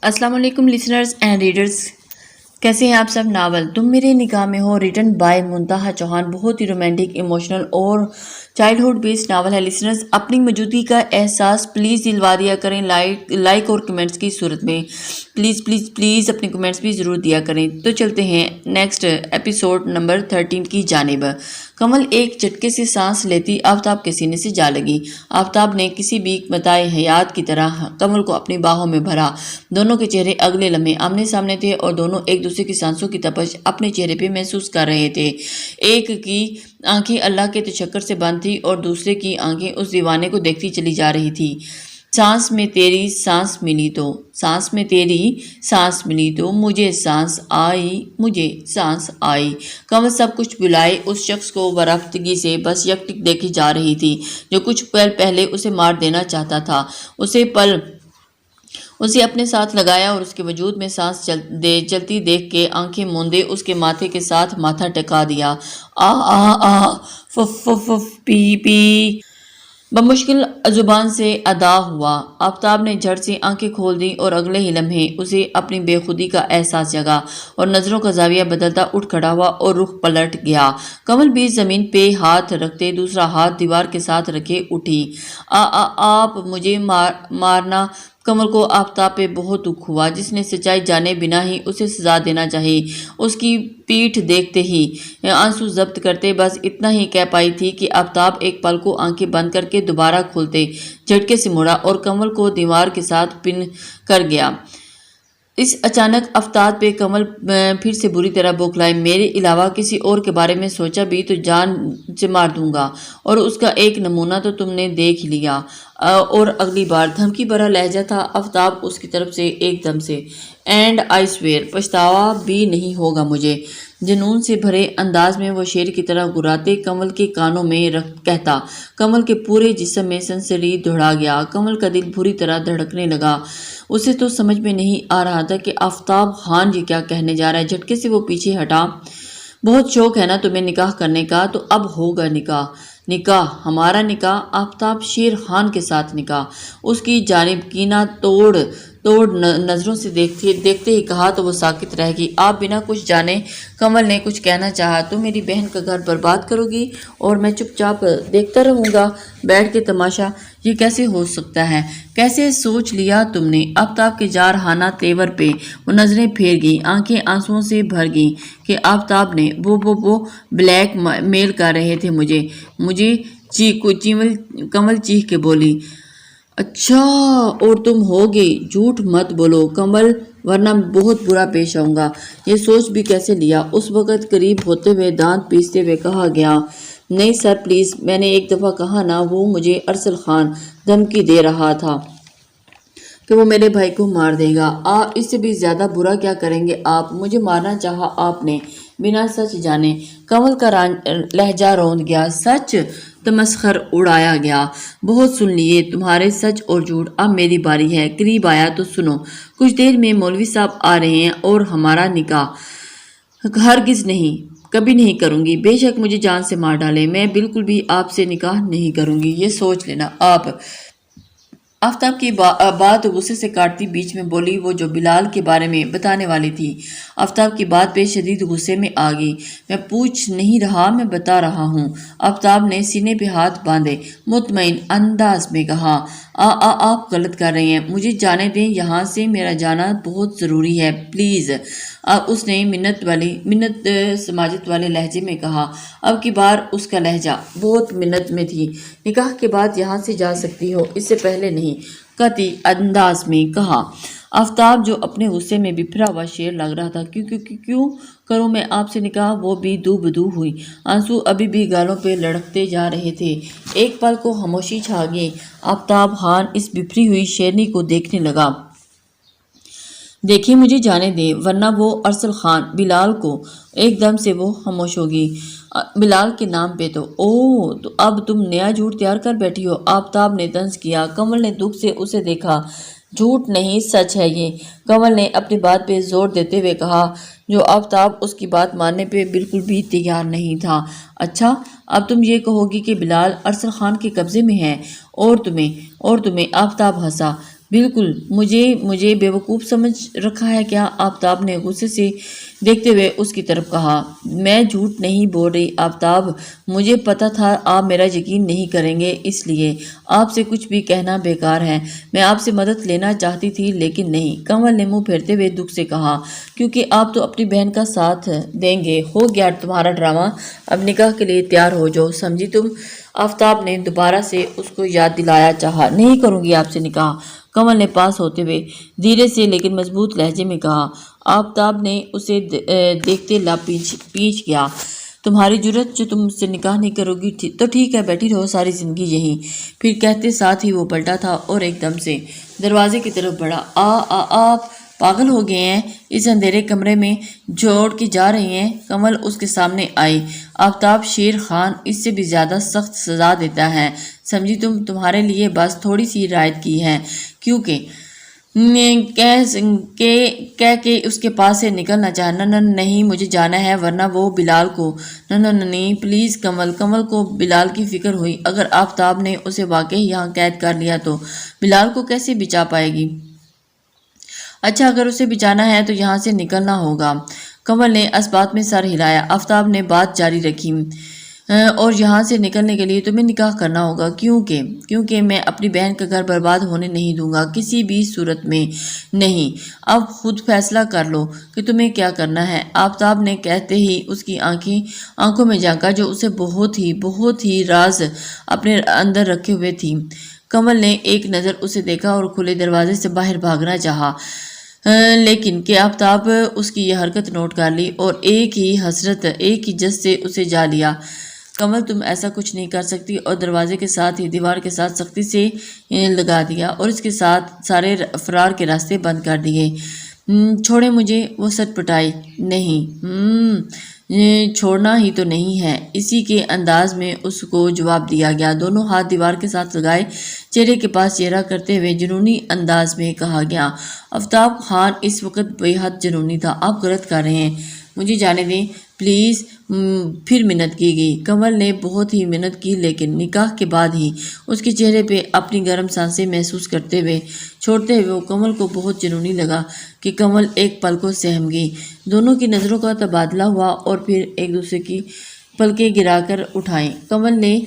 السلام علیکم listeners and readers, کیسے ہیں آپ سب؟ ناول تم میرے نگاہ میں ہو، ریٹن بائی منتہا چوہان، بہت ہی رومانٹک، ایموشنل اور چائلڈہڈ بیسڈ ناول ہے۔ لسنرز، اپنی موجودگی کا احساس پلیز دلوا دیا کریں لائک اور کمنٹس کی صورت میں۔ پلیز پلیز پلیز اپنے کمنٹس بھی ضرور دیا کریں۔ تو چلتے ہیں نیکسٹ ایپیسوڈ نمبر 13 کی جانب۔ کمل ایک جھٹکے سے سانس لیتی آفتاب کے سینے سے جا لگی۔ آفتاب نے کسی بھی متاع حیات کی طرح کمل کو اپنی باہوں میں بھرا۔ دونوں کے چہرے اگلے لمحے آمنے سامنے تھے اور دونوں ایک دوسرے کی سانسوں کی تپش اپنے چہرے پہ محسوس کر رہے تھے۔ ایک کی آنکھیں اللہ کے تشکر سے بند تھی اور دوسرے کی آنکھیں اس دیوانے کو دیکھتی چلی جا رہی تھی۔ سانس میں تیری سانس ملی تو، سانس میں تیری سانس ملی تو مجھے سانس آئی، مجھے سانس آئی۔ کمل سب کچھ بلائے اس شخص کو برفتگی سے بس یکٹک دیکھی جا رہی تھی جو کچھ پل پہلے اسے مار دینا چاہتا تھا۔ اسے اپنے ساتھ لگایا اور اس کے وجود میں سانس چلتی دیکھ کے آنکھیں موندے اس کے ماتھے کے ساتھ ماتھا ٹکا دیا۔ آ آ آ فف فف فف پی پی بمشکل زبان سے ادا ہوا۔ آفتاب نے جھٹ سے آنکھیں کھول دیں اور اگلے ہی لمحے اسے اپنی بے خودی کا احساس جگا اور نظروں کا زاویہ بدلتا اٹھ کھڑا ہوا اور رخ پلٹ گیا۔ کمل بھی زمین پہ ہاتھ رکھتے دوسرا ہاتھ دیوار کے ساتھ رکھے اٹھی۔ آپ مجھے مارنا۔ کمل کو آفتاب پہ بہت دکھ ہوا، جس نے سچائی جانے بنا ہی اسے سزا دینا چاہی۔ اس کی پیٹھ دیکھتے ہی آنسو ضبط کرتے بس اتنا ہی کہہ پائی تھی کہ آفتاب ایک پل کو آنکھیں بند کر کے دوبارہ کھولتے جھٹکے سے مڑا اور کمل کو دیوار کے ساتھ پن کر گیا۔ اس اچانک آفتاب پہ کمل پھر سے بری طرح بوکھلائی۔ میرے علاوہ کسی اور کے بارے میں سوچا بھی تو جان سے مار دوں گا، اور اس کا ایک نمونہ تو تم نے دیکھ لیا۔ اور اگلی بار دھمکی بھرا لہجہ تھا آفتاب اس کی طرف سے ایک دم سے۔ اینڈ آئی سویئر پچھتاوا بھی نہیں ہوگا مجھے۔ جنون سے بھرے انداز میں وہ شیر کی طرح گراتے کمل کے کانوں میں کہتا۔ کمل کے پورے جسم میں سنسری دوڑا گیا۔ کمل کا دل بری طرح دھڑکنے لگا۔ اسے تو سمجھ میں نہیں آ رہا تھا کہ آفتاب خان یہ کیا کہنے جا رہا ہے۔ جھٹکے سے وہ پیچھے ہٹا۔ بہت شوق ہے نا تمہیں نکاح کرنے کا، تو اب ہوگا نکاح۔ نکاح؟ ہمارا نکاح؟ آفتاب شیر خان کے ساتھ نکاح؟ اس کی جانب کینہ توڑ نظروں سے دیکھتے ہی کہا تو وہ ساکت رہ گئی۔ آپ بنا کچھ جانے کمل نے کچھ کہنا چاہا۔ تم میری بہن کا گھر برباد کرو گی اور میں چپ چاپ دیکھتا رہوں گا بیٹھ کے تماشا؟ یہ کیسے ہو سکتا ہے؟ کیسے سوچ لیا تم نے؟ آفتاب کے جارحانہ تیور پہ وہ نظریں پھیر گئی، آنکھیں آنسوؤں سے بھر گئیں کہ آفتاب نے وہ بلیک میل کر رہے تھے مجھے کمل چیخ کے بولی۔ اچھا، اور تم ہوگے؟ جھوٹ مت بولو کمل، ورنہ بہت برا پیش آؤں گا۔ یہ سوچ بھی کیسے لیا؟ اس وقت قریب ہوتے ہوئے دانت پیستے ہوئے کہا گیا۔ نہیں سر پلیز، میں نے ایک دفعہ کہا نا، وہ مجھے ارسل خان دھمکی دے رہا تھا کہ وہ میرے بھائی کو مار دے گا۔ اس سے بھی زیادہ برا کیا کریں گے آپ؟ مجھے مارنا چاہا آپ نے بنا سچ جانے۔ کمل کا لہجہ روند گیا۔ سچ؟ تمسخر اڑایا گیا۔ بہت سن لیے تمہارے سچ اور جھوٹ، اب میری باری ہے۔ قریب آیا تو سنو، کچھ دیر میں مولوی صاحب آ رہے ہیں اور ہمارا نکاح ہرگز نہیں، کبھی نہیں کروں گی۔ بے شک مجھے جان سے مار ڈالے، میں بالکل بھی آپ سے نکاح نہیں کروں گی، یہ سوچ لینا آپ۔ آفتاب کی بات غصے سے کاٹتی بیچ میں بولی وہ جو بلال کے بارے میں بتانے والی تھی۔ آفتاب کی بات پہ شدید غصے میں آ گئی۔ میں پوچھ نہیں رہا، میں بتا رہا ہوں۔ آفتاب نے سینے پہ ہاتھ باندھے مطمئن انداز میں کہا۔ آپ غلط کر رہے ہیں، مجھے جانے دیں یہاں سے، میرا جانا بہت ضروری ہے پلیز۔ اس نے منت سماجت والے لہجے میں کہا۔ اب کی بار اس کا لہجہ بہت منت میں تھی۔ نکاح کے بعد یہاں سے جا سکتی ہو، اس سے پہلے نہیں، قطعی انداز میں کہا۔ آفتاب جو اپنے غصے میں بفرا ہوا شیر لگ رہا تھا، کیوں کروں میں آپ سے نکاح؟ وہ بھی دو بدو ہوئی، آنسو ابھی بھی گالوں پہ لڑکتے جا رہے تھے۔ ایک پل کو خاموشی چھا گئی۔ آفتاب خان اس بفری ہوئی شیرنی کو دیکھنے لگا۔ دیکھیے مجھے جانے دیں ورنہ وہ ارسل خان بلال کو۔ ایک دم سے وہ خاموش ہوگی۔ بلال کے نام پہ تو اب تم نیا جھوٹ تیار کر بیٹھی ہو؟ آفتاب نے طنز کیا۔ کمل نے دکھ سے اسے دیکھا۔ جھوٹ نہیں، سچ ہے یہ، کمل نے اپنی بات پہ زور دیتے ہوئے کہا، جو آفتاب اس کی بات ماننے پہ بالکل بھی تیار نہیں تھا۔ اچھا، اب تم یہ کہو گی کہ بلال ارسل خان کے قبضے میں ہے، اور تمہیں؟ آفتاب ہنسا۔ بالکل مجھے بیوقوف سمجھ رکھا ہے کیا؟ آفتاب نے غصے سے دیکھتے ہوئے اس کی طرف کہا۔ میں جھوٹ نہیں بول رہی آفتاب، مجھے پتا تھا آپ میرا یقین نہیں کریں گے، اس لیے آپ سے کچھ بھی کہنا بیکار ہے۔ میں آپ سے مدد لینا چاہتی تھی لیکن نہیں، کنول نے منہ پھیرتے ہوئے دکھ سے کہا، کیونکہ آپ تو اپنی بہن کا ساتھ دیں گے۔ ہو گیا تمہارا ڈرامہ، اب نکاح کے لیے تیار ہو جاؤ، سمجھی تم؟ آفتاب نے دوبارہ سے اس کو یاد دلایا چاہا۔ نہیں کروں گی آپ سے نکاح، کنول نے پاس ہوتے ہوئے دھیرے سے لیکن مضبوط لہجے میں کہا۔ آفتاب نے اسے دیکھتے لب پیچ گیا۔ تمہاری جرت جو تم مجھ سے نکاح نہیں کرو گی تو ٹھیک ہے، بیٹھی رہو ساری زندگی یہیں۔ پھر کہتے ساتھ ہی وہ پلٹا تھا اور ایک دم سے دروازے کی طرف بڑھا۔ آپ پاگل ہو گئے ہیں؟ اس اندھیرے کمرے میں جوڑ کے جا رہے ہیں؟ کنول اس کے سامنے آئی۔ آفتاب، شیر خان اس سے بھی زیادہ سخت سزا دیتا ہے، سمجھی تم؟ تمہارے لیے بس تھوڑی سی رعایت کی ہے، کیونکہ کہہ کے اس کے پاس سے نکلنا چاہا۔ نہیں، مجھے جانا ہے ورنہ وہ بلال کو۔ نہیں پلیز کنول کو بلال کی فکر ہوئی۔ اگر آفتاب نے اسے واقعی یہاں قید کر لیا تو بلال کو کیسے بچا پائے گی؟ اچھا، اگر اسے بچانا ہے تو یہاں سے نکلنا ہوگا۔ کنول نے اس بات میں سر ہلایا۔ آفتاب نے بات جاری رکھی، اور یہاں سے نکلنے کے لیے تمہیں نکاح کرنا ہوگا، کیونکہ میں اپنی بہن کا گھر برباد ہونے نہیں دوں گا، کسی بھی صورت میں نہیں۔ اب خود فیصلہ کر لو کہ تمہیں کیا کرنا ہے۔ آفتاب نے کہتے ہی اس کی آنکھوں میں جھانکا جو اسے بہت ہی راز اپنے اندر رکھے ہوئے تھی۔ کنول نے ایک نظر اسے دیکھا اور کھلے دروازے سے باہر بھاگنا چاہا، لیکن کہ آفتاب اس کی یہ حرکت نوٹ کر لی اور ایک ہی جس سے اسے جا لیا۔ کنول، تم ایسا کچھ نہیں کر سکتی، اور دروازے کے ساتھ ہی دیوار کے ساتھ سختی سے لگا دیا اور اس کے ساتھ سارے فرار کے راستے بند کر دیے۔ چھوڑے مجھے، وہ سٹ پٹائی۔ نہیں، چھوڑنا ہی تو نہیں ہے، اسی کے انداز میں اس کو جواب دیا گیا۔ دونوں ہاتھ دیوار کے ساتھ لگائے چہرے کے پاس چہرہ کرتے ہوئے جنونی انداز میں کہا گیا، آفتاب خان اس وقت بے حد جنونی تھا، آپ غلط کر رہے ہیں، مجھے جانے دیں پلیز۔ پھر منت کی گئی۔ کنول نے بہت ہی منت کی، لیکن نکاح کے بعد ہی اس کے چہرے پہ اپنی گرم سانسیں محسوس کرتے ہوئے چھوڑتے ہوئے وہ کنول کو بہت جنونی لگا کہ کنول ایک پل کو سہم گئی۔ دونوں کی نظروں کا تبادلہ ہوا اور پھر ایک دوسرے کی پلکیں گرا کر اٹھائیں۔ کنول نے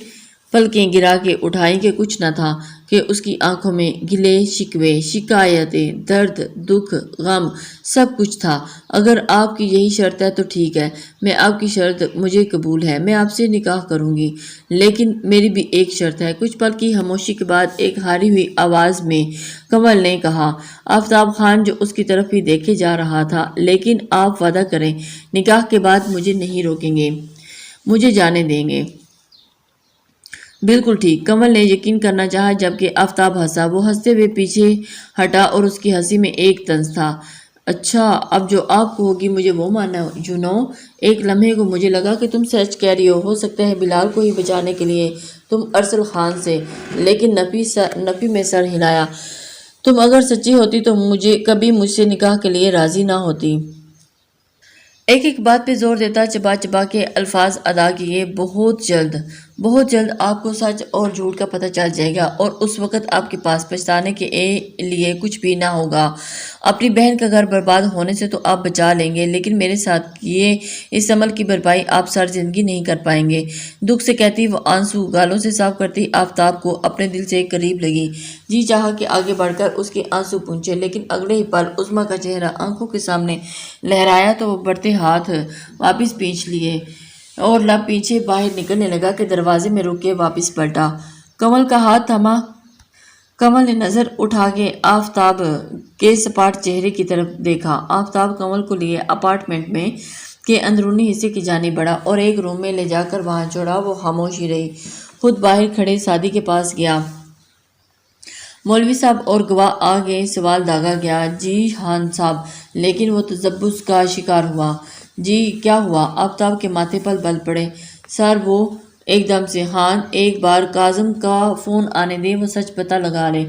پلکیں گرا کے اٹھائیں کہ کچھ نہ تھا کہ اس کی آنکھوں میں گلے شکوے، شکایتیں، درد، دکھ، غم، سب کچھ تھا۔ اگر آپ کی یہی شرط ہے تو ٹھیک ہے، میں آپ کی شرط مجھے قبول ہے، میں آپ سے نکاح کروں گی، لیکن میری بھی ایک شرط ہے۔ کچھ پل کی خاموشی کے بعد ایک ہاری ہوئی آواز میں کنول نے کہا۔ آفتاب خان جو اس کی طرف ہی دیکھے جا رہا تھا، لیکن آپ وعدہ کریں نکاح کے بعد مجھے نہیں روکیں گے، مجھے جانے دیں گے؟ بالکل ٹھیک، کنول نے یقین کرنا چاہا، جبکہ آفتاب ہنسا۔ وہ ہنستے ہوئے پیچھے ہٹا اور اس کی ہنسی میں ایک طنز تھا۔ اچھا، اب جو آپ کو ہوگی مجھے وہ ماننا ایک لمحے کو مجھے لگا کہ تم سچ کہہ رہی ہو سکتا ہے بلال کو ہی بچانے کے لیے تم ارسل خان سے، لیکن نفی میں سر ہلایا۔ تم اگر سچی ہوتی تو کبھی مجھ سے نکاح کے لیے راضی نہ ہوتی۔ ایک بات پہ زور دیتا، چبا چبا کے الفاظ ادا کیے۔ بہت جلد آپ کو سچ اور جھوٹ کا پتہ چل جائے گا، اور اس وقت آپ کے پاس پچھتانے کے لیے کچھ بھی نہ ہوگا۔ اپنی بہن کا گھر برباد ہونے سے تو آپ بچا لیں گے، لیکن میرے ساتھ کیے اس عمل کی بھرپائی آپ ساری زندگی نہیں کر پائیں گے۔ دکھ سے کہتی وہ آنسو گالوں سے صاف کرتی آفتاب کو اپنے دل سے قریب لگی۔ جی چاہا کہ آگے بڑھ کر اس کے آنسو پونچھے، لیکن اگلے ہی پل عظمیٰ کا چہرہ آنکھوں کے سامنے لہرایا تو وہ بڑھتے ہاتھ واپس کھینچ لیے اور لب پیچھے باہر نکلنے لگا کہ دروازے میں رک کے واپس پلٹا۔ کنول کا ہاتھ تھما۔ کنول نے نظر اٹھا کے آفتاب کے سپاٹ چہرے کی طرف دیکھا۔ آفتاب کنول کو لیے اپارٹمنٹ میں کے اندرونی حصے کی جانب بڑھا اور ایک روم میں لے جا کر وہاں چھوڑا۔ وہ خاموش ہی رہی۔ خود باہر کھڑے سعدی کے پاس گیا۔ مولوی صاحب اور گواہ آ گئے۔ سوال داغا گیا۔ جی ہاں صاحب، لیکن وہ تجبس کا شکار ہوا۔ جی کیا ہوا؟ آفتاب کے ماتھے پر بل پڑے۔ سر وہ ایک دم سے، ہاں ایک بار کاظم کا فون آنے دیں، وہ سچ پتہ لگا لے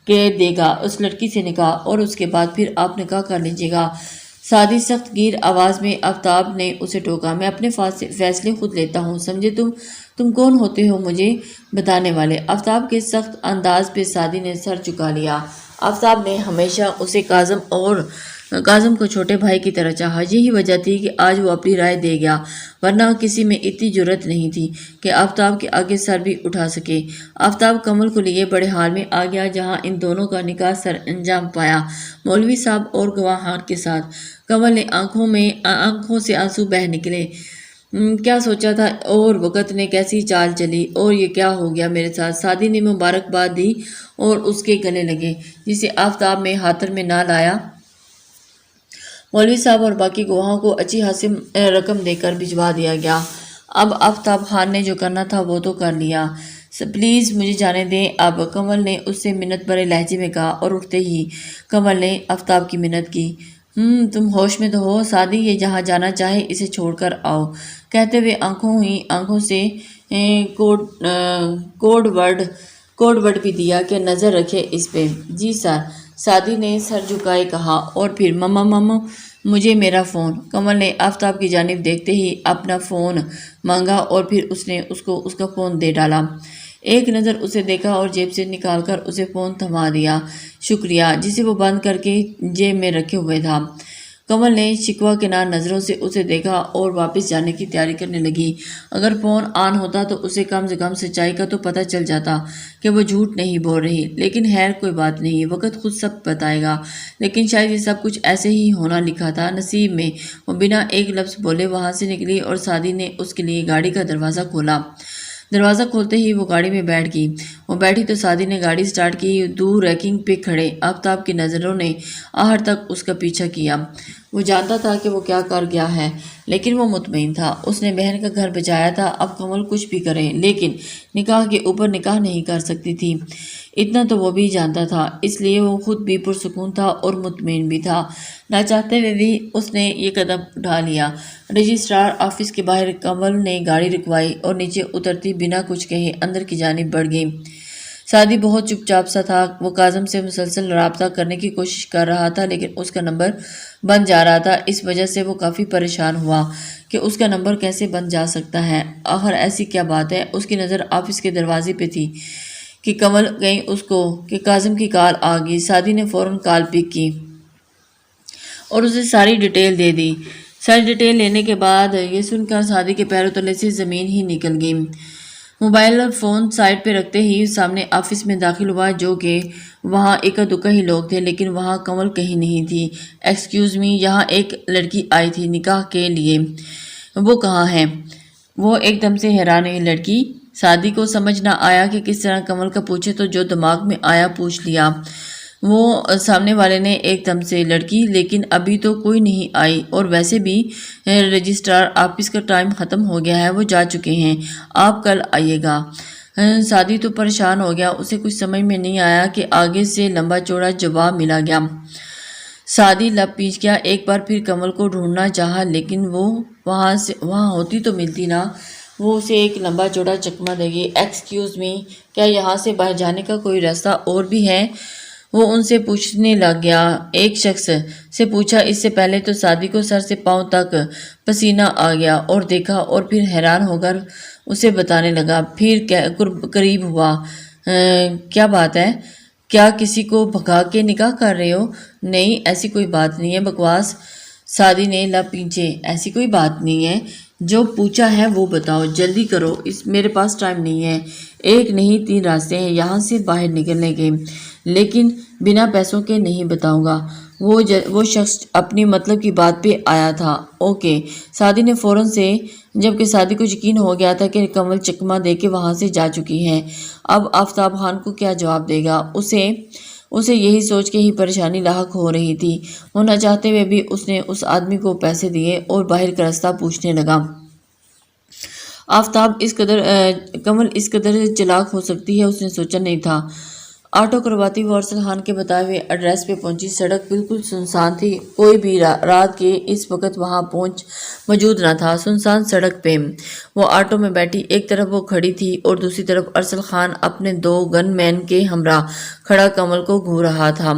کہ دے گا اس لڑکی سے نکاح، اور اس کے بعد پھر آپ نکاح کر لیجیے گا۔ سادی سخت گیر آواز میں آفتاب نے اسے ٹوکا۔ میں اپنے فیصلے خود لیتا ہوں، سمجھے تم کون ہوتے ہو مجھے بتانے والے؟ آفتاب کے سخت انداز پہ سادی نے سر جھکا لیا۔ آفتاب نے ہمیشہ اسے کاظم کو چھوٹے بھائی کی طرح چاہا۔ یہی وجہ تھی کہ آج وہ اپنی رائے دے گیا، ورنہ کسی میں اتنی جرأت نہیں تھی کہ آفتاب کے آگے سر بھی اٹھا سکے۔ آفتاب کمل کو لیے بڑے حال میں آ گیا، جہاں ان دونوں کا نکاح سر انجام پایا، مولوی صاحب اور گواہان کے ساتھ۔ کمل نے آنکھوں سے آنسو بہہ نکلے۔ کیا سوچا تھا اور وقت نے کیسی چال چلی، اور یہ کیا ہو گیا میرے ساتھ۔ سعدی نے مبارکباد دی اور اس کے گلے لگے، جسے آفتاب میں ہاتھ میں نہ لایا۔ مولوی صاحب اور باقی گواہوں کو اچھی خاصی رقم دے کر بھجوا دیا گیا۔ اب آفتاب خان نے جو کرنا تھا وہ تو کر لیا، پلیز مجھے جانے دیں اب، کمل نے اس سے منت بھرے لہجے میں کہا، اور اٹھتے ہی کمل نے آفتاب کی منت کی۔ تم ہوش میں تو ہو سعدی، یہ جہاں جانا چاہے اسے چھوڑ کر آؤ، کہتے ہوئے آنکھوں سے کوڈ ورڈ بھی دیا کہ نظر رکھے اس پہ۔ جی سر، سعدی نے سر جھکائے کہا، اور پھر مما مجھے میرا فون۔ کمل نے آفتاب کی جانب دیکھتے ہی اپنا فون مانگا، اور پھر اس نے اس کو اس کا فون دے ڈالا۔ ایک نظر اسے دیکھا اور جیب سے نکال کر اسے فون تھما دیا۔ شکریہ، جسے وہ بند کر کے جیب میں رکھے ہوئے تھا۔ کمل نے شکوہ کنار نظروں سے اسے دیکھا اور واپس جانے کی تیاری کرنے لگی۔ اگر فون آن ہوتا تو اسے کم سے کم سچائی کا تو پتہ چل جاتا کہ وہ جھوٹ نہیں بول رہی، لیکن خیر کوئی بات نہیں، وقت خود سب بتائے گا۔ لیکن شاید یہ سب کچھ ایسے ہی ہونا لکھا تھا نصیب میں۔ وہ بنا ایک لفظ بولے وہاں سے نکلی اور سعدی نے اس کے لیے گاڑی کا دروازہ کھولا۔ دروازہ کھولتے ہی وہ گاڑی میں بیٹھ گئی۔ وہ بیٹھی تو سعدی نے گاڑی سٹارٹ کی۔ دور ریکنگ پہ کھڑے آفتاب کی نظروں نے آخر تک اس کا پیچھا کیا۔ وہ جانتا تھا کہ وہ کیا کر گیا ہے، لیکن وہ مطمئن تھا اس نے بہن کا گھر بچایا تھا۔ اب کمل کچھ بھی کرے، لیکن نکاح کے اوپر نکاح نہیں کر سکتی تھی، اتنا تو وہ بھی جانتا تھا۔ اس لیے وہ خود بھی پرسکون تھا اور مطمئن بھی تھا۔ نہ چاہتے ہوئے بھی اس نے یہ قدم اٹھا لیا۔ رجسٹرار آفس کے باہر کمل نے گاڑی رکوائی اور نیچے اترتی بنا کچھ کہے اندر کی جانب بڑھ گئی۔ سعدی بہت چپ چاپ سا تھا۔ وہ کاظم سے مسلسل رابطہ کرنے کی کوشش کر رہا تھا، لیکن اس کا نمبر بند جا رہا تھا۔ اس وجہ سے وہ کافی پریشان ہوا کہ اس کا نمبر کیسے بند جا سکتا ہے، آخر ایسی کیا بات ہے۔ اس کی نظر آفس کے دروازے پہ تھی کہ کمل گئی اس کو کہ کاظم کی کال آ گئی۔ سعدی نے فوراً کال پک کی اور اسے ساری ڈیٹیل دے دی۔ ساری ڈیٹیل لینے کے بعد یہ سن کر سعدی کے پیروں تلے سے زمین ہی نکل گئی۔ موبائل اور فون سائڈ پہ رکھتے ہی سامنے آفس میں داخل ہوا، جو کہ وہاں اکا دکا ہی لوگ تھے، لیکن وہاں کمل کہیں نہیں تھی۔ ایکسکیوز می، یہاں ایک لڑکی آئی تھی نکاح کے لیے، وہ کہاں ہے؟ وہ ایک دم سے حیران ہوئی لڑکی۔ سعدی کو سمجھ نہ آیا کہ کس طرح کمل کا پوچھے، تو جو دماغ میں آیا پوچھ لیا۔ وہ سامنے والے نے ایک دم سے، لڑکی؟ لیکن ابھی تو کوئی نہیں آئی، اور ویسے بھی رجسٹرار آفس کا ٹائم ختم ہو گیا ہے، وہ جا چکے ہیں، آپ کل آئیے گا۔ سعدی تو پریشان ہو گیا، اسے کچھ سمجھ میں نہیں آیا کہ آگے سے لمبا چوڑا جواب ملا گیا۔ سعدی لب پیچ گیا، ایک بار پھر کمل کو ڈھونڈنا چاہا، لیکن وہ وہاں ہوتی تو ملتی نہ۔ وہ اسے ایک لمبا چوڑا چکمہ دے گی۔ ایکسکیوز می، کیا یہاں سے باہر جانے کا کوئی راستہ اور بھی ہے؟ وہ ان سے پوچھنے لگ گیا۔ ایک شخص سے پوچھا۔ اس سے پہلے تو سعدی کو سر سے پاؤں تک پسینہ آ گیا، اور دیکھا اور پھر حیران ہو کر اسے بتانے لگا۔ پھر قریب ہوا۔ کیا بات ہے؟ کیا کسی کو بھگا کے نکاح کر رہے ہو؟ نہیں، ایسی کوئی بات نہیں ہے، بکواس۔ سعدی نے لب پیچھے، ایسی کوئی بات نہیں ہے، جو پوچھا ہے وہ بتاؤ، جلدی کرو، میرے پاس ٹائم نہیں ہے۔ ایک نہیں 3 راستے ہیں یہاں سے باہر نکلنے کے، لیکن بنا پیسوں کے نہیں بتاؤں گا۔ وہ شخص اپنی مطلب کی بات پہ آیا تھا۔ اوکے، سعدی نے فوراً سے، جبکہ سعدی کو یقین ہو گیا تھا کہ کمل چکمہ دے کے وہاں سے جا چکی ہے۔ اب آفتاب خان کو کیا جواب دے گا؟ اسے یہی سوچ کے ہی پریشانی لاحق ہو رہی تھی۔ وہ نہ چاہتے ہوئے بھی اس نے اس آدمی کو پیسے دیے اور باہر کا راستہ پوچھنے لگا۔ کمل اس قدر چلاک ہو سکتی ہے، اس نے سوچا نہیں تھا۔ آٹو کرواتی وہ ارسل خان کے بتائے ہوئے ایڈریس پہ پہنچی۔ سڑک بالکل سنسان تھی، کوئی بھی رات کے اس وقت وہاں موجود نہ تھا۔ سنسان سڑک پہ وہ آٹو میں بیٹھی، ایک طرف وہ کھڑی تھی اور دوسری طرف ارسل خان اپنے 2 گن مین کے ہمراہ کھڑا کمل کو گھور رہا تھا۔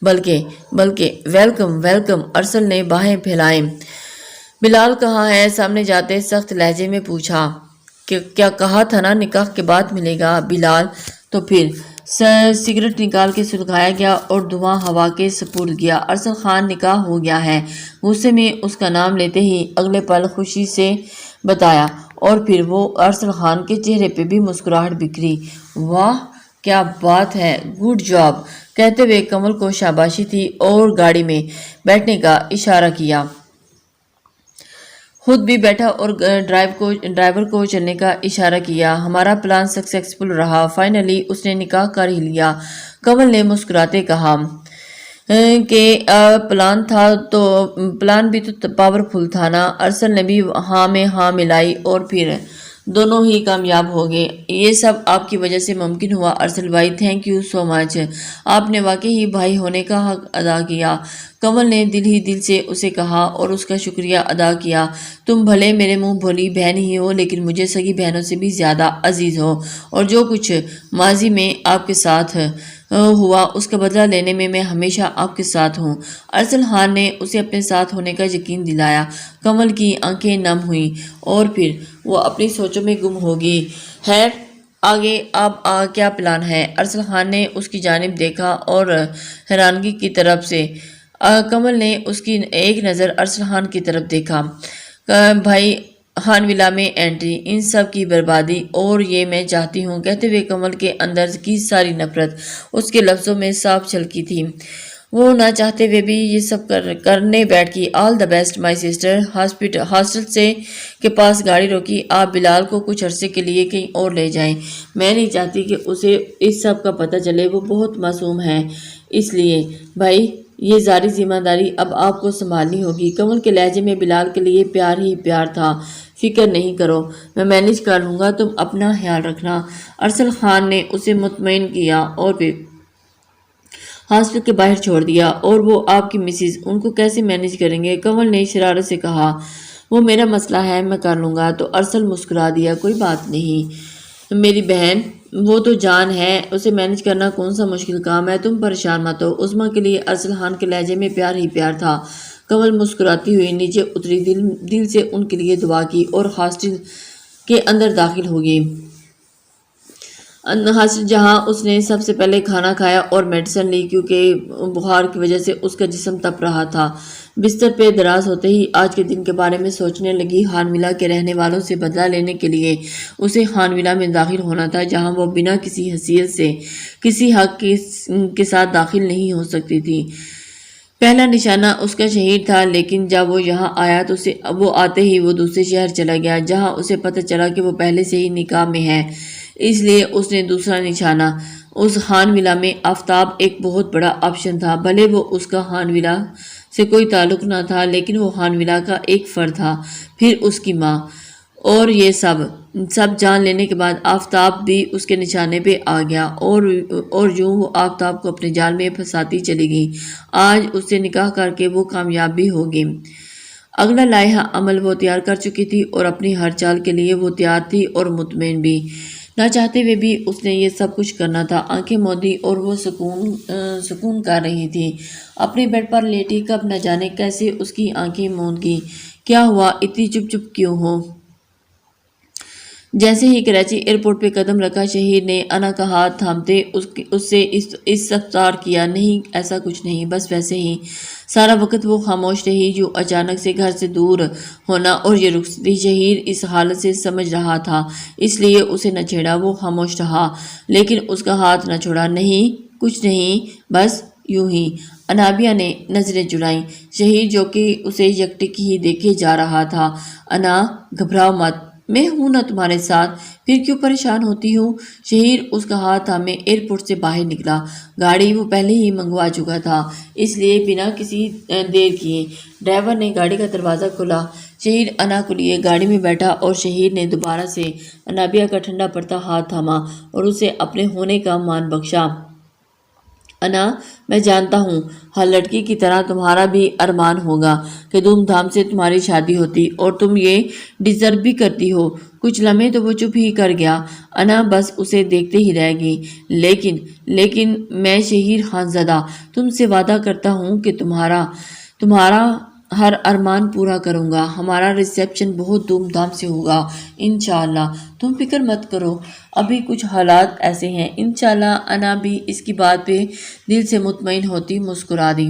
بلکہ ویلکم، ارسل نے باہیں پھیلائیں۔ بلال کہاں ہے؟ سامنے جاتے سخت لہجے میں پوچھا۔ کیا کہا تھا نا نکاح کے بعد ملے گا؟ بلال، تو پھر سگریٹ نکال کے سلگایا گیا اور دھواں ہوا کے سپرد کیا۔ ارسل خان نکاح ہو گیا ہے، غصے میں اس کا نام لیتے ہی اگلے پل خوشی سے بتایا، اور پھر وہ ارسل خان کے چہرے پہ بھی مسکراہٹ بکھری۔ واہ کیا بات ہے، گڈ جاب کہتے ہوئے کمل کو شاباشی دی اور گاڑی میں بیٹھنے کا اشارہ کیا۔ خود بھی بیٹھا اور ڈرائیور کو چلنے کا اشارہ کیا۔ ہمارا پلان سکسیسفل رہا، فائنلی اس نے نکاح کر ہی لیا، کمل نے مسکراتے کہا کہ پلان بھی تو پاورفل تھا نا۔ ارسل نے بھی ہاں میں ہاں ملائی اور پھر دونوں ہی کامیاب ہو گئے۔ یہ سب آپ کی وجہ سے ممکن ہوا ارسل بھائی، تھینک یو سو مچ، آپ نے واقعی ہی بھائی ہونے کا حق ادا کیا۔ کمل نے دل ہی دل سے اسے کہا اور اس کا شکریہ ادا کیا۔ تم بھلے میرے منہ بھولی بہن ہی ہو، لیکن مجھے سگی بہنوں سے بھی زیادہ عزیز ہو، اور جو کچھ ماضی میں آپ کے ساتھ ہوا اس کا بدلہ لینے میں میں ہمیشہ آپ کے ساتھ ہوں۔ ارسل خان نے اسے اپنے ساتھ ہونے کا یقین دلایا۔ کمل کی آنکھیں نم ہوئیں اور پھر وہ اپنی سوچوں میں گم ہوگی۔ خیر آگے اب کیا پلان ہے؟ ارسل خان نے اس کی جانب دیکھا اور حیرانگی کی طرف سے کمل نے اس کی ایک نظر ارسل خان کی طرف دیکھا۔ بھائی خان ولا میں انٹری، ان سب کی بربادی، اور یہ میں چاہتی ہوں، کہتے ہوئے کمل کے اندر کی ساری نفرت اس کے لفظوں میں صاف چھلکی تھی۔ وہ نہ چاہتے ہوئے بھی یہ سب کرنے بیٹھ گئی۔ All the best my sister. Hostel کے پاس گاڑی روکی۔ آپ بلال کو کچھ عرصے کے لیے کہیں اور لے جائیں، میں نہیں چاہتی کہ اسے اس سب کا پتہ چلے، وہ بہت معصوم ہے، اس لیے بھائی یہ ساری ذمہ داری اب آپ کو سنبھالنی ہوگی۔ کمل کے لہجے میں بلال کے لیے پیار ہی پیار تھا۔ فکر نہیں کرو، میں مینیج کر لوں گا، تم اپنا خیال رکھنا۔ ارسل خان نے اسے مطمئن کیا اور پھر ہاسٹل کے باہر چھوڑ دیا۔ اور وہ آپ کی مسز، ان کو کیسے مینیج کریں گے؟ کمل نے شرارت سے کہا۔ وہ میرا مسئلہ ہے، میں کر لوں گا۔ تو ارسل مسکرا دیا۔ کوئی بات نہیں میری بہن، وہ تو جان ہے، اسے مینیج کرنا کون سا مشکل کام ہے، تم پریشان مت ہو۔ عظمیٰ کے لیے ارسل خان کے لہجے میں پیار ہی پیار تھا۔ کمل مسکراتی ہوئی نیچے اتری، دل سے ان کے لیے دعا کی اور ہاسٹل کے اندر داخل ہو گئی۔ ہاسٹل جہاں اس نے سب سے پہلے کھانا کھایا اور میڈیسن لی، کیونکہ بخار کی وجہ سے اس کا جسم تپ رہا تھا۔ بستر پہ دراز ہوتے ہی آج کے دن کے بارے میں سوچنے لگی۔ خان ولا کے رہنے والوں سے بدلہ لینے کے لیے اسے خان ولا میں داخل ہونا تھا، جہاں وہ بنا کسی حیثیت سے کسی حق کے ساتھ داخل نہیں ہو سکتی تھی۔ پہلا نشانہ اس کا شہر تھا، لیکن جب وہ یہاں آیا تو وہ آتے ہی وہ دوسرے شہر چلا گیا، جہاں اسے پتہ چلا کہ وہ پہلے سے ہی نکاح میں ہے۔ اس لیے اس نے دوسرا نشانہ اس خان ولا میں آفتاب ایک بہت بڑا آپشن تھا۔ بھلے وہ اس کا خان ولا سے کوئی تعلق نہ تھا، لیکن وہ خان ولا کا ایک فرد تھا، پھر اس کی ماں، اور یہ سب جان لینے کے بعد آفتاب بھی اس کے نشانے پہ آ گیا، اور یوں وہ آفتاب کو اپنے جال میں پھنساتی چلی گئی۔ آج اس سے نکاح کر کے وہ کامیاب بھی ہوگی۔ اگلا لائحہ عمل وہ تیار کر چکی تھی اور اپنی ہر چال کے لیے وہ تیار تھی اور مطمئن بھی۔ نہ چاہتے ہوئے بھی اس نے یہ سب کچھ کرنا تھا۔ آنکھیں موندی اور وہ سکون کر رہی تھی اپنے بیڈ پر لیٹی۔ کب نہ جانے کیسے اس کی آنکھیں موند گئی۔ کیا ہوا، اتنی چپ چپ کیوں ہو؟ جیسے ہی کراچی ایئرپورٹ پہ قدم رکھا، شہیر نے انا کا ہاتھ تھامتے اس سے استفسار کیا۔ نہیں ایسا کچھ نہیں، بس ویسے ہی۔ سارا وقت وہ خاموش رہی، جو اچانک سے گھر سے دور ہونا اور یہ رخصتی شہیر اس حالت سے سمجھ رہا تھا، اس لیے اسے نہ چھیڑا۔ وہ خاموش رہا لیکن اس کا ہاتھ نہ چھوڑا۔ نہیں کچھ نہیں، بس یوں ہی۔ انابیہ نے نظریں چرائیں۔ شہیر جو کہ اسے یکٹک ہی دیکھے جا رہا تھا۔ انا گھبراؤ مت، میں ہوں نا تمہارے ساتھ، پھر کیوں پریشان ہوتی ہوں؟ شہیر اس کا ہاتھ تھامے ایئرپورٹ سے باہر نکلا۔ گاڑی وہ پہلے ہی منگوا چکا تھا، اس لیے بنا کسی دیر کیے ڈرائیور نے گاڑی کا دروازہ کھولا۔ شہیر انا کو لیے گاڑی میں بیٹھا اور شہیر نے دوبارہ سے انابیہ کا ٹھنڈا پڑتا ہاتھ تھاما اور اسے اپنے ہونے کا مان بخشا۔ انا میں جانتا ہوں ہر لڑکی کی طرح تمہارا بھی ارمان ہوگا کہ دھوم دھام سے تمہاری شادی ہوتی، اور تم یہ ڈیزرو بھی کرتی ہو۔ کچھ لمحے تو وہ چپ ہی کر گیا۔ انا بس اسے دیکھتے ہی رہ گئی۔ لیکن میں شہیر خانزادہ تم سے وعدہ کرتا ہوں کہ تمہارا ہر ارمان پورا کروں گا۔ ہمارا ریسیپشن بہت دھوم دھام سے ہوگا انشاءاللہ، تم فکر مت کرو، ابھی کچھ حالات ایسے ہیں انشاءاللہ۔ انا بھی اس کی بات پہ دل سے مطمئن ہوتی مسکرا دی۔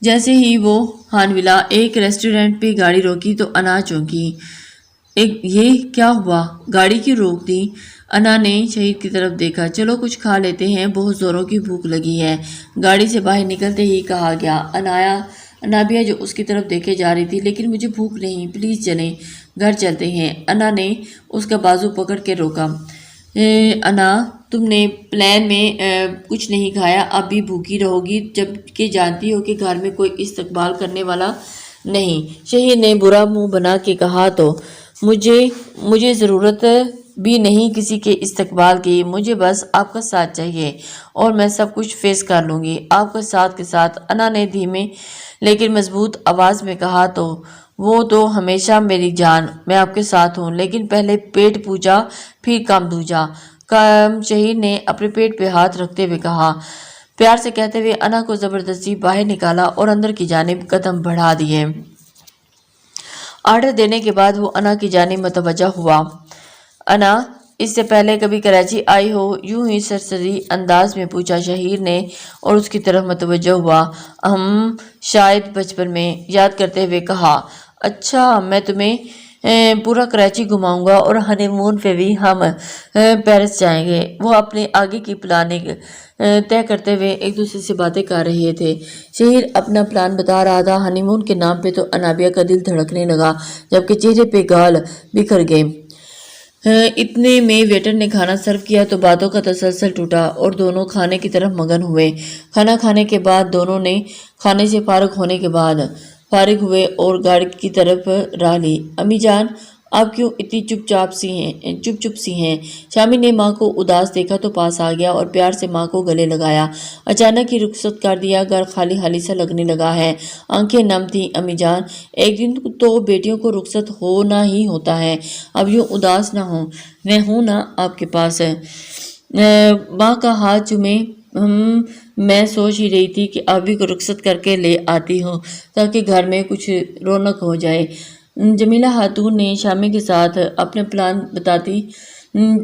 جیسے ہی وہ حانویلا ایک ریسٹورنٹ پہ گاڑی روکی تو انا چونکی۔ یہ کیا ہوا؟ گاڑی کیوں روک دی؟ انا نے شہید کی طرف دیکھا۔ چلو کچھ کھا لیتے ہیں، بہت زوروں کی بھوک لگی ہے، گاڑی سے باہر نکلتے ہی کہا گیا۔ انابیہ جو اس کی طرف دیکھے جا رہی تھی، لیکن مجھے بھوک نہیں، پلیز چلیں، گھر چلتے ہیں۔ انا نے اس کا بازو پکڑ کے روکا۔ انا، تم نے پلین میں کچھ نہیں کھایا، اب بھی بھوکی رہو گی، جبکہ جانتی ہو کہ گھر میں کوئی استقبال کرنے والا نہیں۔ شہید نے برا منہ بنا کے کہا، تو مجھے ضرورت بھی نہیں کسی کے استقبال کی، مجھے بس آپ کا ساتھ چاہیے اور میں سب کچھ فیس کر لوں گی آپ کا ساتھ کے ساتھ۔ انا نے دھیمے لیکن مضبوط آواز میں کہا، تو وہ تو ہمیشہ میری جان، میں آپ کے ساتھ ہوں، لیکن پہلے پیٹ پوجا پھر کام دوجا۔ شہید نے اپنے پیٹ پہ ہاتھ رکھتے ہوئے کہا، پیار سے کہتے ہوئے انا کو زبردستی باہر نکالا اور اندر کی جانب قدم بڑھا دیے۔ آرڈر دینے کے بعد وہ انا کی جانب متوجہ ہوا۔ انا، اس سے پہلے کبھی کراچی آئی ہو؟ یوں ہی سرسری انداز میں پوچھا شہید نے اور اس کی طرف متوجہ ہوا۔ شاید بچپن میں، یاد کرتے ہوئے کہا، اچھا، میں تمہیں پورا کراچی گھماؤں گا اور ہنی مون پہ بھی ہم پیرس جائیں گے۔ وہ اپنے آگے کی پلاننگ طے کرتے ہوئے ایک دوسرے سے باتیں کر رہے تھے۔ شہید اپنا پلان بتا رہا تھا۔ ہنی مون کے نام پہ تو انابیہ کا دل دھڑکنے لگا، جبکہ چہرے پہ گال بکھر گئے۔ اتنے میں ویٹر نے کھانا سرو کیا تو باتوں کا تسلسل ٹوٹا اور دونوں کھانے کی طرف مگن ہوئے۔ کھانا کھانے کے بعد دونوں نے کھانے سے فارغ ہوئے اور گاڑی کی طرف راہ لی۔ امی جان، آپ کیوں اتنی چپ چپ سی ہیں؟ شامی نے ماں کو اداس دیکھا تو پاس آ گیا اور پیار سے ماں کو گلے لگایا۔ اچانک ہی رخصت کر دیا، گھر خالی خالی سا لگنے لگا ہے۔ آنکھیں نم تھیں۔ امی جان، ایک دن تو بیٹیوں کو رخصت ہونا ہی ہوتا ہے، اب یوں اداس نہ ہوں، میں ہوں نا آپ کے پاس۔ ماں کا ہاتھ چومے، میں سوچ ہی رہی تھی کہ ابھی کو رخصت کر کے لے آتی ہوں تاکہ گھر میں کچھ رونق ہو جائے۔ جمیلہ خاتون نے شامی کے ساتھ اپنے پلان بتاتی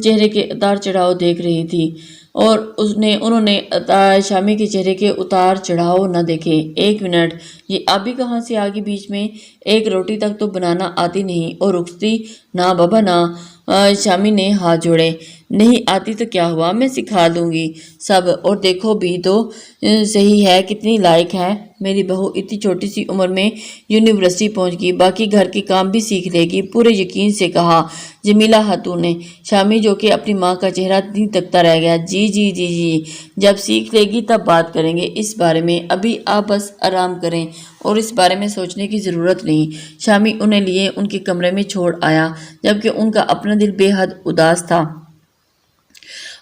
چہرے کے اتار چڑھاؤ دیکھ رہی تھی اور انہوں نے شامی کے چہرے کے اتار چڑھاؤ نہ دیکھے۔ ایک منٹ، یہ ابھی کہاں سے آگے بیچ میں؟ ایک روٹی تک تو بنانا آتی نہیں اور رخصتی؟ نہ بابا نہ، شامی نے ہاتھ جوڑے۔ نہیں آتی تو کیا ہوا، میں سکھا دوں گی سب، اور دیکھو بھی تو صحیح ہے کتنی لائق ہے میری بہو، اتنی چھوٹی سی عمر میں یونیورسٹی پہنچ گئی، باقی گھر کے کام بھی سیکھ لے گی، پورے یقین سے کہا جمیلہ خاتون نے۔ شامی جو کہ اپنی ماں کا چہرہ نہیں تکتا رہ گیا، جی جی جی جی، جب سیکھ لے گی تب بات کریں گے اس بارے میں، ابھی آپ بس آرام کریں اور اس بارے میں سوچنے کی ضرورت نہیں۔ شامی انہیں لیے ان کے کمرے میں چھوڑ آیا، جبکہ ان کا اپنا دل بے حد اداس تھا۔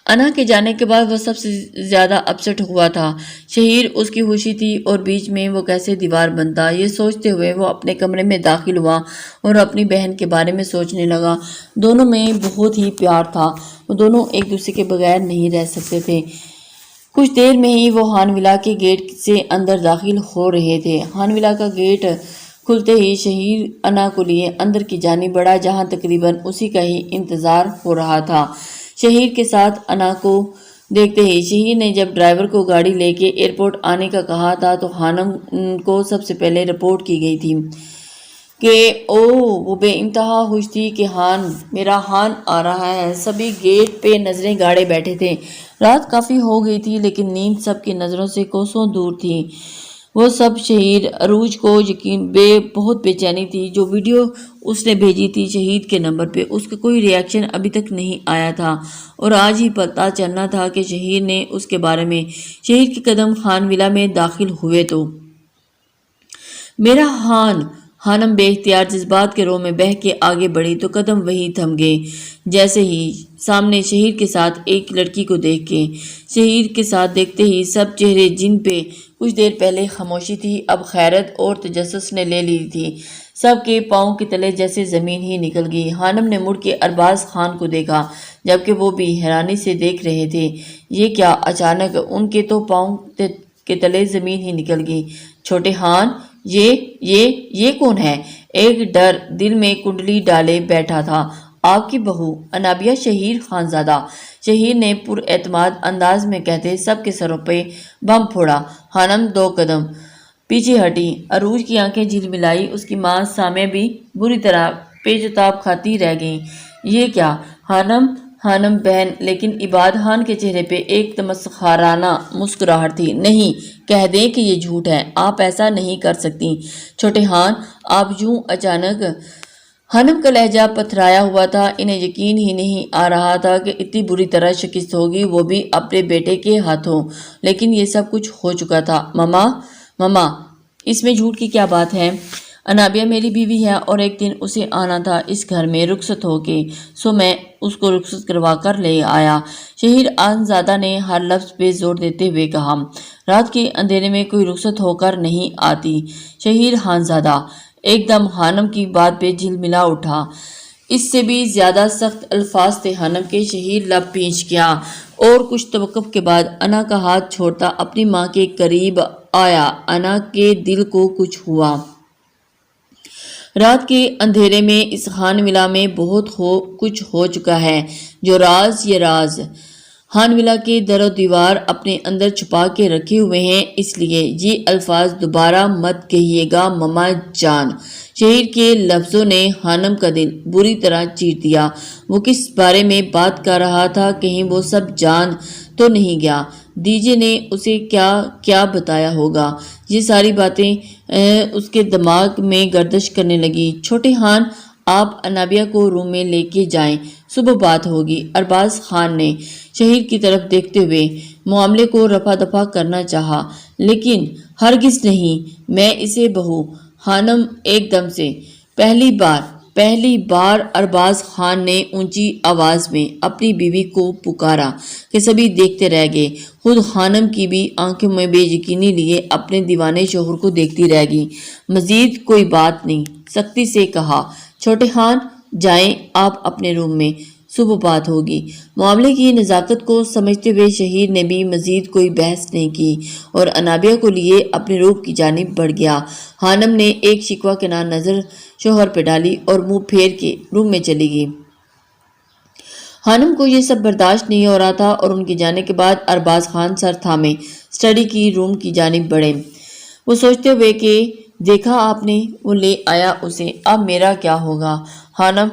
انا کے جانے کے بعد وہ سب سے زیادہ اپسٹ ہوا تھا۔ شہیر اس کی خوشی تھی اور بیچ میں وہ کیسے دیوار بنتا، یہ سوچتے ہوئے وہ اپنے کمرے میں داخل ہوا اور اپنی بہن کے بارے میں سوچنے لگا۔ دونوں میں بہت ہی پیار تھا، وہ دونوں ایک دوسرے کے بغیر نہیں رہ سکتے تھے۔ کچھ دیر میں ہی وہ حانویلا کے گیٹ سے اندر داخل ہو رہے تھے۔ حانویلا کا گیٹ کھلتے ہی شہیر انا کو لیے اندر کی جانب بڑھا، جہاں تقریباً اسی کا ہی انتظار ہو رہا تھا۔ شہیر کے ساتھ انا کو دیکھتے ہی شہیر نے جب ڈرائیور کو گاڑی لے کے ایئرپورٹ آنے کا کہا تھا تو خانم کو سب سے پہلے رپورٹ کی گئی تھی کہ وہ بے انتہا خوش تھی کہ میرا ہان آ رہا ہے۔ سبھی گیٹ پہ نظریں گاڑے بیٹھے تھے۔ رات کافی ہو گئی تھی لیکن نیند سب کی نظروں سے کوسوں دور تھی۔ وہ سب شہید عروج کو بہت بے چینی تھی۔ جو ویڈیو اس نے بھیجی تھی شہید کے نمبر پہ، اس کا کوئی ری ایکشن ابھی تک نہیں آیا تھا اور آج ہی پتہ چلنا تھا کہ شہید نے اس کے بارے میں۔ شہید کے قدم حانویلا میں داخل ہوئے تو میرا خانم بے اختیار جذبات کے رو میں بہہ کے آگے بڑھی تو قدم وہی تھم گئے جیسے ہی سامنے شہید کے ساتھ ایک لڑکی کو دیکھ کے۔ شہید کے ساتھ دیکھتے ہی سب چہرے جن پہ کچھ دیر پہلے خاموشی تھی اب خیرت اور تجسس نے لے لی تھی، سب کے پاؤں کے تلے جیسے زمین ہی نکل گئی۔ خانم نے مڑ کے ارباز خان کو دیکھا، جبکہ وہ بھی حیرانی سے دیکھ رہے تھے۔ یہ کیا؟ اچانک ان کے تو پاؤں کے تلے زمین ہی نکل گئی۔ چھوٹے خان، یہ کون ہے؟ ایک ڈر دل میں کنڈلی ڈالے بیٹھا تھا۔ آپ کی بہو انابیہ شہیر خانزادہ، شہیر نے پر اعتماد انداز میں کہتے سب کے سروں پہ بم پھوڑا۔ خانم 2 قدم پیچھے ہٹی، عروج کی آنکھیں جھلملائی، اس کی ماں سامیہ بھی بری طرح پیچتاب کھاتی رہ گئیں۔ یہ کیا؟ خانم بہن، لیکن عباد خان کے چہرے پہ ایک تمسخرانہ مسکراہٹ تھی۔ نہیں، کہہ دیں کہ یہ جھوٹ ہے، آپ ایسا نہیں کر سکتی۔ چھوٹے خان، آپ یوں اچانک؟ خانم کا لہجہ پتھرایا ہوا تھا، انہیں یقین ہی نہیں آ رہا تھا کہ اتنی بری طرح شکست ہوگی، وہ بھی اپنے بیٹے کے ہاتھوں۔ لیکن یہ سب کچھ ہو چکا تھا۔ ماما، اس میں جھوٹ کی کیا بات ہے؟ انابیہ میری بیوی ہے اور ایک دن اسے آنا تھا اس گھر میں رخصت ہو کے، سو میں اس کو رخصت کروا کر لے آیا۔ شہیر خانزادہ نے ہر لفظ پہ زور دیتے ہوئے کہا۔ رات کے اندھیرے میں کوئی رخصت ہو کر نہیں آتی شہیر خانزادہ، ایک دم خانم کی بات پہ جھلملا اٹھا۔ اس سے بھی زیادہ سخت الفاظ تھے خانم کے۔ شہیر لب پیچ گیا اور کچھ توقف کے بعد انا کا ہاتھ چھوڑتا اپنی ماں کے قریب آیا۔ انا کے دل کو کچھ ہوا۔ رات کے اندھیرے میں اس خانولا میں بہت کچھ ہو چکا ہے، جو راز یہ راز خانولا کے در و دیوار اپنے اندر چھپا کے رکھے ہوئے ہیں، اس لیے یہ الفاظ دوبارہ مت کہیے گا مما جان۔ شہیر کے لفظوں نے خانم کا دل بری طرح چیر دیا۔ وہ کس بارے میں بات کر رہا تھا؟ کہیں وہ سب جان تو نہیں گیا؟ دیجے نے اسے کیا بتایا ہوگا؟ یہ ساری باتیں اس کے دماغ میں گردش کرنے لگی۔ چھوٹے خان، آپ انابیہ کو روم میں لے کے جائیں، صبح بات ہوگی۔ ارباز خان نے شہیر کی طرف دیکھتے ہوئے معاملے کو رفع دفع کرنا چاہا، لیکن ہرگز نہیں، میں اسے بہو۔ خانم ایک دم سے پہلی بار ارباز خان نے اونچی آواز میں اپنی بیوی کو پکارا کہ سبھی دیکھتے رہ گئے۔ خود خانم کی بھی آنکھوں میں بے یقینی لیے اپنے دیوانے شوہر کو دیکھتی رہ گئی۔ مزید کوئی بات نہیں، سختی سے کہا۔ چھوٹے خان، جائیں آپ اپنے روم میں، صبح بات ہوگی۔ معاملے کی نزاکت کو سمجھتے ہوئے شہیر نے بھی مزید کوئی بحث نہیں کی اور انابیہ کو لیے اپنے روم کی جانب بڑھ گیا۔ خانم نے ایک شکوہ کنار نظر شوہر پہ ڈالی اور منہ پھیر کے روم میں چلی گئی۔ خانم کو یہ سب برداشت نہیں ہو رہا تھا اور ان کے جانے کے بعد ارباز خان سر تھامے اسٹڈی کی روم کی جانب بڑھے، وہ سوچتے ہوئے کہ دیکھا آپ نے، وہ لے آیا اسے، اب میرا کیا ہوگا؟ خانم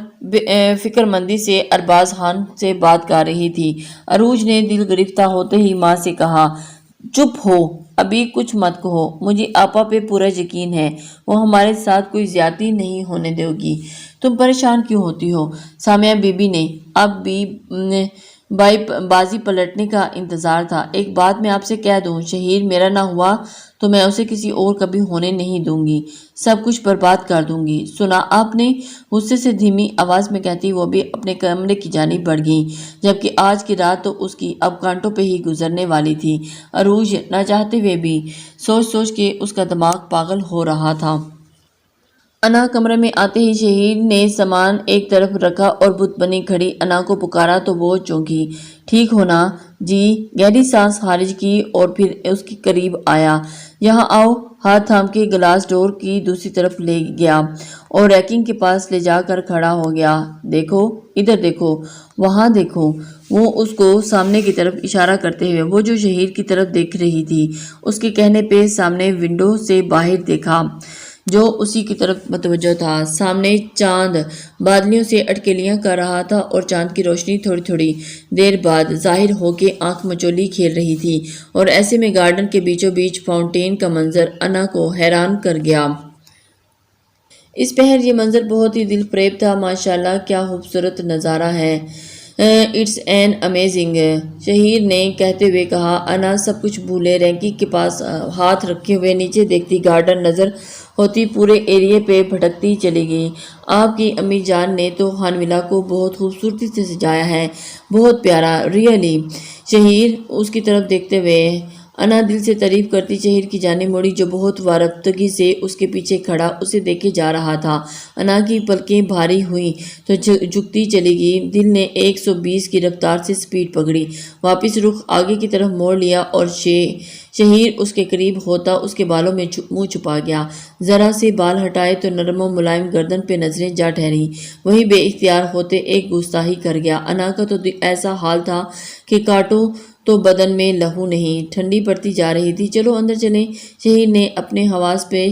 فکر مندی سے ارباز خان سے بات کر رہی تھی۔ عروج نے دل گرفتہ ہوتے ہی ماں سے کہا، چپ ہو، ابھی کچھ مت کہو، مجھے آپا پہ پورا یقین ہے، وہ ہمارے ساتھ کوئی زیادتی نہیں ہونے دے گی، تم پریشان کیوں ہوتی ہو؟ سامیہ بی بی نے اب بھی بازی پلٹنے کا انتظار تھا۔ ایک بات میں آپ سے کہہ دوں، شہیر میرا نہ ہوا تو میں اسے کسی اور کبھی ہونے نہیں دوں گی، سب کچھ برباد کر دوں گی، سنا آپ نے؟ غصے سے دھیمی آواز میں کہتی وہ بھی اپنے کمرے کی جانب بڑھ گئی، جبکہ آج کی رات تو اس کی اب کانٹوں پہ ہی گزرنے والی تھی۔ عروج نہ چاہتے ہوئے بھی سوچ کے اس کا دماغ پاگل ہو رہا تھا۔ انا کمرے میں آتے ہی شہیر نے سامان ایک طرف رکھا اور بت بنی کھڑی انا کو پکارا تو وہ چونکی۔ ٹھیک ہو نا؟ جی۔ گہری سانس خارج کی اور پھر اس کے قریب آیا۔ یہاں آؤ، ہاتھ تھام کے گلاس ڈور کی دوسری طرف لے گیا اور ریکنگ کے پاس لے جا کر کھڑا ہو گیا۔ دیکھو، ادھر دیکھو، وہاں دیکھو۔ وہ اس کو سامنے کی طرف اشارہ کرتے ہوئے، وہ جو شہیر کی طرف دیکھ رہی تھی، اس کے کہنے پہ سامنے ونڈو سے باہر دیکھا جو اسی کی طرف متوجہ تھا۔ سامنے چاند بادلیوں سے اٹکلیاں کر رہا تھا اور چاند کی روشنی تھوڑی تھوڑی دیر بعد ظاہر ہو کے آنکھ مچولی کھیل رہی تھی، اور ایسے میں گارڈن کے بیچوں بیچ فاؤنٹین کا منظر انا کو حیران کر گیا۔ اس پہر یہ منظر بہت ہی دل فریب تھا۔ ماشاءاللہ، کیا خوبصورت نظارہ ہے، اٹس این امیزنگ، شہیر نے کہتے ہوئے کہا۔ انا سب کچھ بھولے رینکی کے پاس ہاتھ رکھے ہوئے نیچے دیکھتی گارڈن نظر ہوتی پورے ایریے پہ بھٹکتی چلی گئی۔ آپ کی امی جان نے تو خانولا کو بہت خوبصورتی سے سجایا ہے، بہت پیارا، ریئلی۔ شہیر اس کی طرف دیکھتے ہوئے انا دل سے تعریف کرتی شہیر کی جانب مڑی، جو بہت وارفتگی سے اس کے پیچھے کھڑا اسے دیکھے جا رہا تھا۔ انا کی پلکیں بھاری ہوئیں تو جھکتی چلی گئی۔ دل نے 120 کی رفتار سے سپیڈ پکڑی، واپس رخ آگے کی طرف موڑ لیا اور شہیر اس کے قریب ہوتا اس کے بالوں میں منہ چھپا گیا۔ ذرا سے بال ہٹائے تو نرم و ملائم گردن پہ نظریں جا ٹھہری۔ وہی بے اختیار ہوتے ایک گستاخی کر گیا۔ انا کا تو ایسا حال تھا کہ کاٹو تو بدن میں لہو نہیں، ٹھنڈی پڑتی جا رہی تھی۔ چلو اندر چلیں۔ شہیر نے اپنے حواس پہ